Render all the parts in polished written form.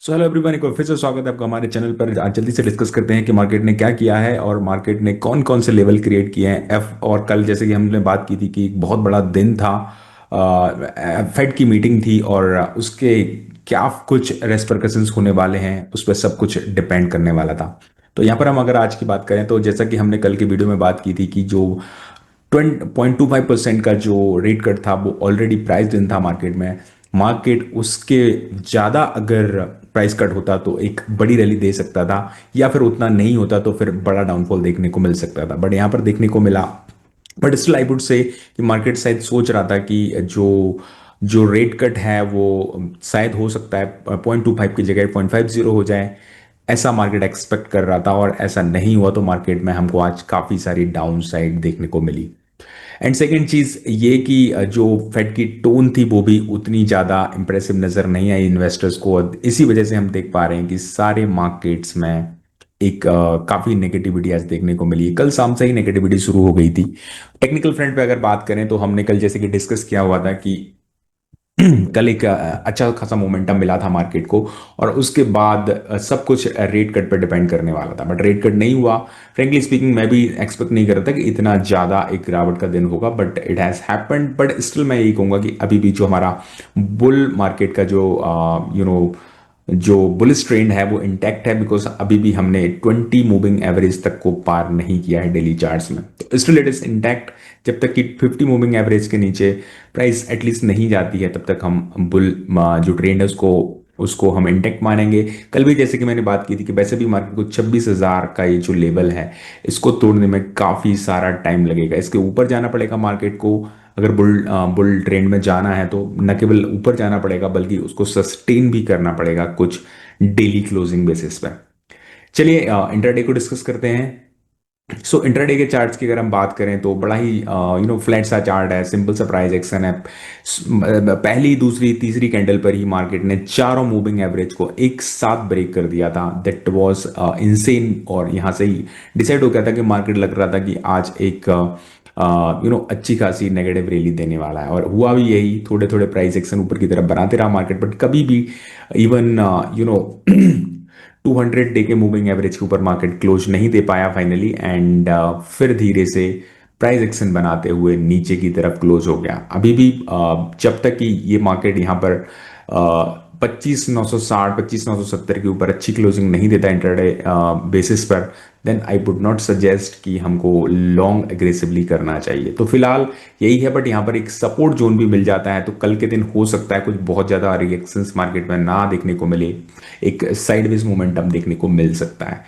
So hello everyone, एक बार फिर से स्वागत है आपका हमारे चैनल पर। आज जल्दी से डिस्कस करते हैं कि मार्केट ने क्या किया है और मार्केट ने कौन कौन से लेवल क्रिएट किए हैं। एफ और कल जैसे कि हमने बात की थी कि एक बहुत बड़ा दिन था, फेड की मीटिंग थी और उसके क्या कुछ रेस्परकशंस होने वाले हैं उस पर सब कुछ डिपेंड करने वाला था। तो यहाँ पर हम अगर आज की बात करें तो जैसा कि हमने कल की वीडियो में बात की थी कि जो 20.25% का जो रेट कट था वो ऑलरेडी प्राइस इन था मार्केट में। मार्केट उसके ज़्यादा अगर प्राइस कट होता तो एक बड़ी रैली दे सकता था, या फिर उतना नहीं होता तो फिर बड़ा डाउनफॉल देखने को मिल सकता था, बट यहाँ पर देखने को मिला। But still I would say कि मार्केट शायद सोच रहा था कि जो जो रेट कट है वो शायद हो सकता है 0.25 की जगह 0.50 हो जाए। ऐसा मार्केट एक्सपेक्ट कर रहा था और ऐसा नहीं हुआ, तो मार्केट में हमको आज काफ़ी सारी डाउन साइड देखने को मिली। एंड सेकेंड चीज ये कि जो फेड की टोन थी वो भी उतनी ज्यादा इंप्रेसिव नजर नहीं आई इन्वेस्टर्स को, और इसी वजह से हम देख पा रहे हैं कि सारे मार्केट्स में एक काफी नेगेटिविटी आज देखने को मिली। कल शाम से ही नेगेटिविटी शुरू हो गई थी। टेक्निकल फ्रंट पे अगर बात करें तो हमने कल जैसे कि डिस्कस किया हुआ था कि कल एक अच्छा खासा मोमेंटम मिला था मार्केट को, और उसके बाद सब कुछ रेट कट पर डिपेंड करने वाला था, बट रेट कट नहीं हुआ। फ्रेंकली स्पीकिंग मैं भी एक्सपेक्ट नहीं कर रहा था कि इतना ज़्यादा एक गिरावट का दिन होगा, but it has happened. But still मैं यही कहूँगा कि अभी भी जो हमारा बुल मार्केट का जो बुलिश ट्रेंड है वो इंटैक्ट है, बिकॉज अभी भी हमने 20 मूविंग एवरेज तक को पार नहीं किया है डेली चार्ट्स में, तो स्टिल इट इज इंटैक्ट। जब तक कि 50 मूविंग एवरेज के नीचे प्राइस एटलीस्ट नहीं जाती है तब तक हम बुल जो ट्रेंड है उसको हम इंटेक्ट मानेंगे। कल भी जैसे कि मैंने बात की थी कि वैसे भी मार्केट को 26,000 का ये जो लेवल है इसको तोड़ने में काफी सारा टाइम लगेगा। इसके ऊपर जाना पड़ेगा मार्केट को, अगर बुल ट्रेंड में जाना है तो न केवल ऊपर जाना पड़ेगा बल्कि उसको सस्टेन भी करना पड़ेगा कुछ डेली क्लोजिंग बेसिस पे। चलिए इंटरडे को डिस्कस करते हैं। सो इंटरडे के चार्ट्स की अगर हम बात करें तो बड़ा ही फ्लैट सा चार्ट है, सिंपल सा प्राइस एक्शन है। पहली दूसरी तीसरी कैंडल पर ही मार्केट ने चारों मूविंग एवरेज को एक साथ ब्रेक कर दिया था। दैट वाज इनसेन, और यहाँ से ही डिसाइड हो गया था कि मार्केट लग रहा था कि आज एक अच्छी खासी नेगेटिव रैली देने वाला है, और हुआ भी यही। थोड़े थोड़े प्राइस एक्शन ऊपर की तरफ बनाते रहा मार्केट, बट कभी भी इवन 200 डे के मूविंग एवरेज के ऊपर मार्केट क्लोज नहीं दे पाया फाइनली, एंड फिर धीरे से प्राइस एक्शन बनाते हुए नीचे की तरफ क्लोज हो गया। अभी भी जब तक कि ये मार्केट यहाँ पर 25,960 25,970 के ऊपर अच्छी क्लोजिंग नहीं देता इंटरडे बेसिस पर, then I would not suggest कि हमको लॉन्ग एग्रेसिवली करना चाहिए। तो फिलहाल यही है, बट यहाँ पर एक सपोर्ट जोन भी मिल जाता है तो कल के दिन हो सकता है कुछ बहुत ज़्यादा रिएक्शंस मार्केट में ना देखने को मिले, एक साइडवेज मोमेंटम देखने को मिल सकता है।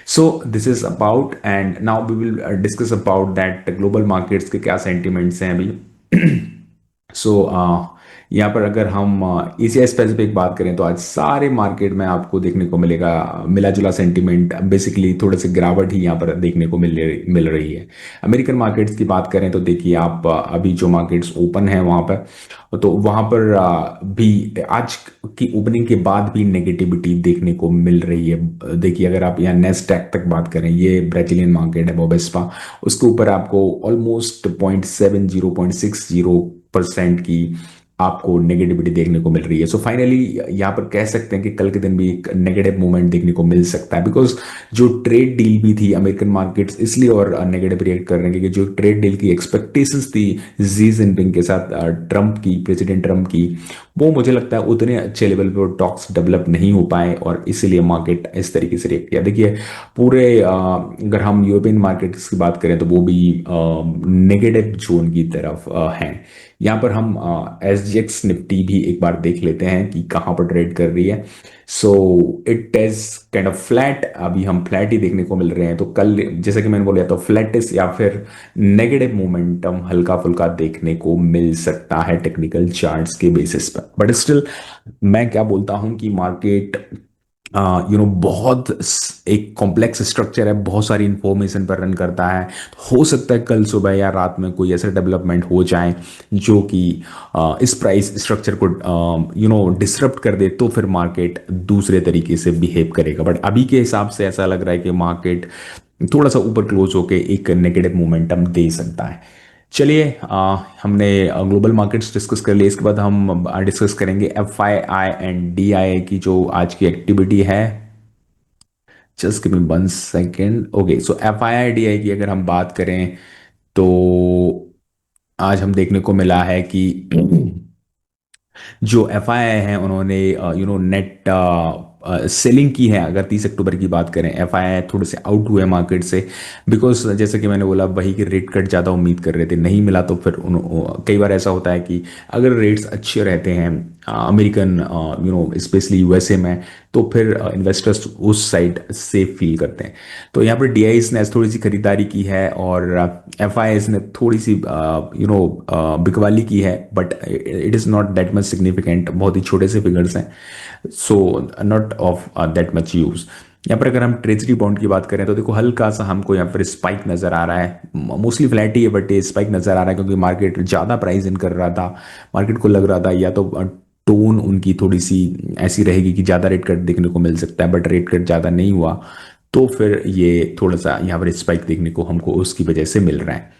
So this is about, and now we will discuss about that global markets के क्या सेंटिमेंट्स हैं अभी। सो यहाँ पर अगर हम एशिया स्पेसिफिक बात करें तो आज सारे मार्केट में आपको देखने को मिलेगा मिला जुला सेंटीमेंट, बेसिकली थोड़े से गिरावट ही यहाँ पर देखने को मिल रही है। अमेरिकन मार्केट्स की बात करें तो देखिए आप, अभी जो मार्केट्स ओपन है वहाँ पर, तो वहाँ पर भी आज की ओपनिंग के बाद भी नेगेटिविटी देखने को मिल रही है। देखिए अगर आप यहाँ नेस्डैक तक बात करें, ये ब्राजीलियन मार्केट है बोबेस्पा, उसके ऊपर आपको ऑलमोस्ट 0.70 की आपको नेगेटिविटी देखने को मिल रही है। सो फाइनली यहाँ पर कह सकते हैं कि कल के दिन भी एक नेगेटिव मूवमेंट देखने को मिल सकता है, बिकॉज जो ट्रेड डील भी थी अमेरिकन मार्केट्स इसलिए और नेगेटिव रिएक्ट कर रहे हैं क्योंकि जो ट्रेड डील की एक्सपेक्टेशंस थी जी जिनपिंग के साथ, ट्रंप की, प्रेसिडेंट ट्रंप की, वो मुझे लगता है उतने अच्छे लेवल पे टॉक्स डेवलप नहीं हो पाए और इसीलिए मार्केट इस तरीके से रिएक्ट किया। देखिए पूरे अगर हम यूरोपियन मार्केट्स की बात करें तो वो भी नेगेटिव जोन की तरफ हैं। यहाँ पर हम एस जी एक्स निफ्टी भी एक बार देख लेते हैं कि कहाँ पर ट्रेड कर रही है। So it is kind of flat, अभी हम फ्लैट ही देखने को मिल रहे हैं। तो कल जैसे कि मैंने बोला तो फ्लैटिस या फिर नेगेटिव मोमेंटम हल्का फुल्का देखने को मिल सकता है टेक्निकल चार्ट्स के बेसिस पर, बट स्टिल मैं क्या बोलता हूं कि मार्केट बहुत एक कॉम्प्लेक्स स्ट्रक्चर है, बहुत सारी इंफॉर्मेशन पर रन करता है। हो सकता है कल सुबह या रात में कोई ऐसा डेवलपमेंट हो जाए जो कि इस प्राइस स्ट्रक्चर को डिसरप्ट कर दे, तो फिर मार्केट दूसरे तरीके से बिहेव करेगा। बट अभी के हिसाब से ऐसा लग रहा है कि मार्केट थोड़ा सा ऊपर क्लोज होके एक नेगेटिव मोमेंटम दे सकता है। चलिए, हमने ग्लोबल मार्केट्स डिस्कस कर लिए। इसके बाद हम डिस्कस करेंगे F I I and D I की जो आज की एक्टिविटी है। Just give me 1 second. Okay, so F I I D I की अगर हम बात करें तो आज हम देखने को मिला है कि जो एफ आई आई हैं उन्होंने नेट सेलिंग की है। अगर 30 अक्टूबर की बात करें, एफ आई आई थोड़े से आउट हुए मार्केट से, बिकॉज जैसे कि मैंने बोला, वही कि रेट कट ज़्यादा उम्मीद कर रहे थे, नहीं मिला। तो फिर कई बार ऐसा होता है कि अगर रेट्स अच्छे रहते हैं अमेरिकन, स्पेशली यूएसए में, तो फिर इन्वेस्टर्स उस साइड सेफ फील करते हैं। तो यहाँ पर डी आईज ने थोड़ी सी खरीदारी की है और एफ आई ने थोड़ी सी बिकवाली की है, but it is not that much significant, बहुत ही छोटे से फिगर्स हैं, so not of that much use. यहाँ पर अगर हम ट्रेजरी बॉन्ड की बात करें तो देखो, हल्का सा हमको यहाँ पर स्पाइक नजर आ रहा है। मोस्टली फ्लैट ही है, बट ये स्पाइक नजर आ रहा है क्योंकि मार्केट ज़्यादा प्राइस इन कर रहा था। मार्केट को लग रहा था या तो टोन उनकी थोड़ी सी ऐसी रहेगी कि ज़्यादा रेट कट देखने को मिल सकता है, बट रेट कट ज़्यादा नहीं हुआ, तो फिर ये थोड़ा सा यहाँ पर स्पाइक देखने को हमको उसकी वजह से मिल रहा है।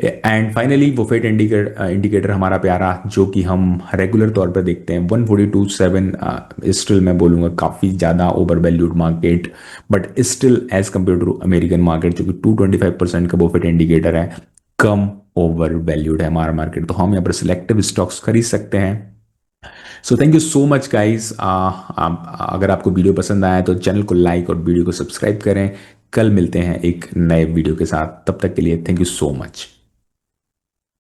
एंड फाइनली बुफेट इंडिकेटर हमारा प्यारा, जो कि हम रेगुलर तौर पर देखते हैं, 142.7 स्टिल मैं बोलूँगा काफ़ी ज़्यादा overvalued market, but still as compare to American market जो कि 225% का बुफेट इंडिकेटर है, कम ओवर वैल्यूड है हमारा मार्केट। तो हम यहाँ पर सिलेक्टिव स्टॉक्स खरीद सकते हैं। So thank you so much guys. अगर आपको वीडियो पसंद आया तो चैनल को लाइक और वीडियो को सब्सक्राइब करें। कल मिलते हैं एक नए वीडियो के साथ, तब तक के लिए थैंक यू सो मच।